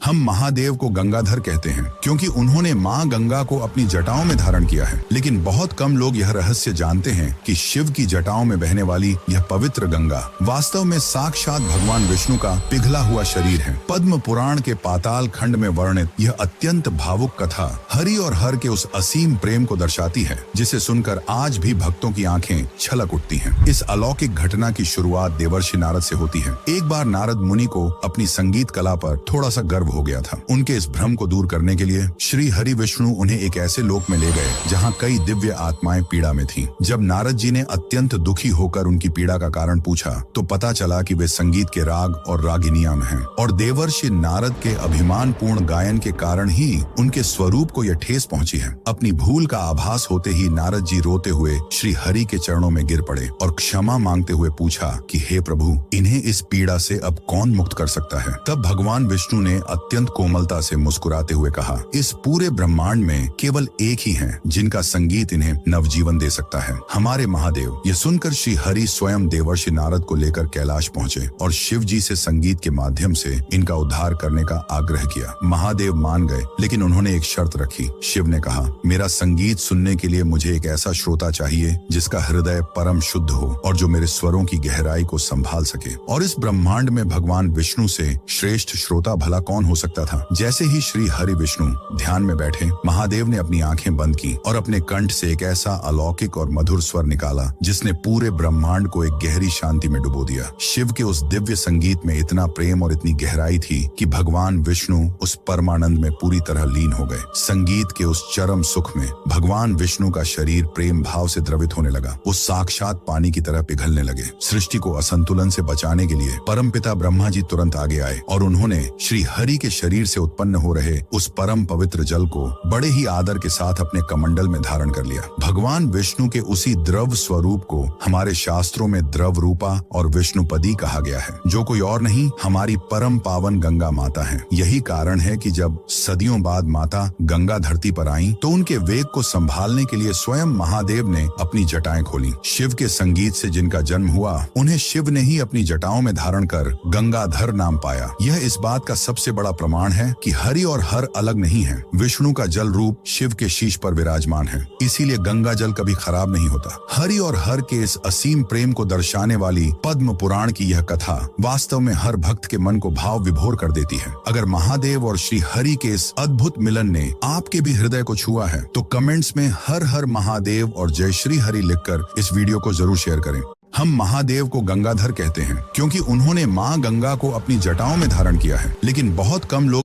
हम महादेव को गंगाधर कहते हैं क्योंकि उन्होंने मां गंगा को अपनी जटाओं में धारण किया है। लेकिन बहुत कम लोग यह रहस्य जानते हैं कि शिव की जटाओं में बहने वाली यह पवित्र गंगा वास्तव में साक्षात भगवान विष्णु का पिघला हुआ शरीर है। पद्म पुराण के पाताल खंड में वर्णित यह अत्यंत भावुक कथा हरि और हर के उस असीम प्रेम को दर्शाती है, जिसे सुनकर आज भी भक्तों की आंखें छलक उठती हैं। इस अलौकिक घटना की शुरुआत देवर्षि नारद से होती है। एक बार नारद मुनि को अपनी संगीत कला पर थोड़ा सा गर्व हो गया था। उनके इस भ्रम को दूर करने के लिए श्री हरि विष्णु उन्हें एक ऐसे लोक में ले गए जहां कई दिव्य आत्माएं पीड़ा में थीं। जब नारद जी ने अत्यंत दुखी होकर उनकी पीड़ा का कारण पूछा तो पता चला कि वे संगीत के राग और रागिनियां में हैं और देवर्षि नारद के अभिमान पूर्ण गायन के कारण ही उनके स्वरूप को यह ठेस पहुंची है। अपनी भूल का आभास होते ही नारद जी रोते हुए श्री हरि के चरणों में गिर पड़े और क्षमा मांगते हुए पूछा कि हे प्रभु, इन्हें इस पीड़ा से अब कौन मुक्त कर सकता है। तब भगवान विष्णु ने अत्यंत कोमलता से मुस्कुराते हुए कहा, इस पूरे ब्रह्मांड में केवल एक ही है जिनका संगीत इन्हें नवजीवन दे सकता है, हमारे महादेव। यह सुनकर श्री हरि स्वयं देवर्षि नारद को लेकर कैलाश पहुंचे और शिव जी से संगीत के माध्यम से इनका उद्धार करने का आग्रह किया। महादेव मान गए, लेकिन उन्होंने एक शर्त रखी। शिव ने कहा, मेरा संगीत सुनने के लिए मुझे एक ऐसा श्रोता चाहिए जिसका हृदय परम शुद्ध हो और जो मेरे स्वरों की गहराई को संभाल सके। और इस ब्रह्मांड में भगवान विष्णु से श्रेष्ठ श्रोता भला कौन हो सकता था। जैसे ही श्री हरि विष्णु ध्यान में बैठे, महादेव ने अपनी आंखें बंद की और अपने कंठ से एक ऐसा अलौकिक और मधुर स्वर निकाला जिसने पूरे ब्रह्मांड को एक गहरी शांति में डुबो दिया। शिव के उस दिव्य संगीत में इतना प्रेम और इतनी गहराई थी कि भगवान विष्णु उस परमानंद में पूरी तरह लीन हो गए। संगीत के उस चरम सुख में भगवान विष्णु का शरीर प्रेम भाव से द्रवित होने लगा। वो साक्षात पानी की तरह पिघलने लगे। सृष्टि को असंतुलन से बचाने के लिए परमपिता ब्रह्मा जी तुरंत आगे आए और उन्होंने श्री हरि के शरीर से उत्पन्न हो रहे उस परम पवित्र जल को बड़े ही आदर के साथ अपने कमंडल में धारण कर लिया। भगवान विष्णु के उसी द्रव स्वरूप को हमारे शास्त्रों में द्रव रूपा और विष्णुपदी कहा गया है, जो कोई और नहीं हमारी परम पावन गंगा माता है। यही कारण है कि जब सदियों बाद माता गंगा धरती पर आई तो उनके वेग को संभालने के लिए स्वयं महादेव ने अपनी जटाएं खोली। शिव के संगीत से जिनका जन्म हुआ, उन्हें शिव ने ही अपनी जटाओं में धारण कर गंगाधर नाम पाया। यह इस बात का सबसे बड़ा प्रमाण है कि हरि और हर अलग नहीं है। विष्णु का जल रूप शिव के शीश पर विराजमान है, इसीलिए गंगा जल कभी खराब नहीं होता। हरि और हर के इस असीम प्रेम को दर्शाने वाली पद्म पुराण की यह कथा वास्तव में हर भक्त के मन को भाव विभोर कर देती है। अगर महादेव और श्री हरि के इस अद्भुत मिलन ने आपके भी हृदय को छुआ है तो कमेंट्स में हर हर महादेव और जय श्री हरि लिखकर इस वीडियो को जरूर शेयर करें। हम महादेव को गंगाधर कहते हैं क्योंकि उन्होंने मां गंगा को अपनी जटाओं में धारण किया है। लेकिन बहुत कम लोग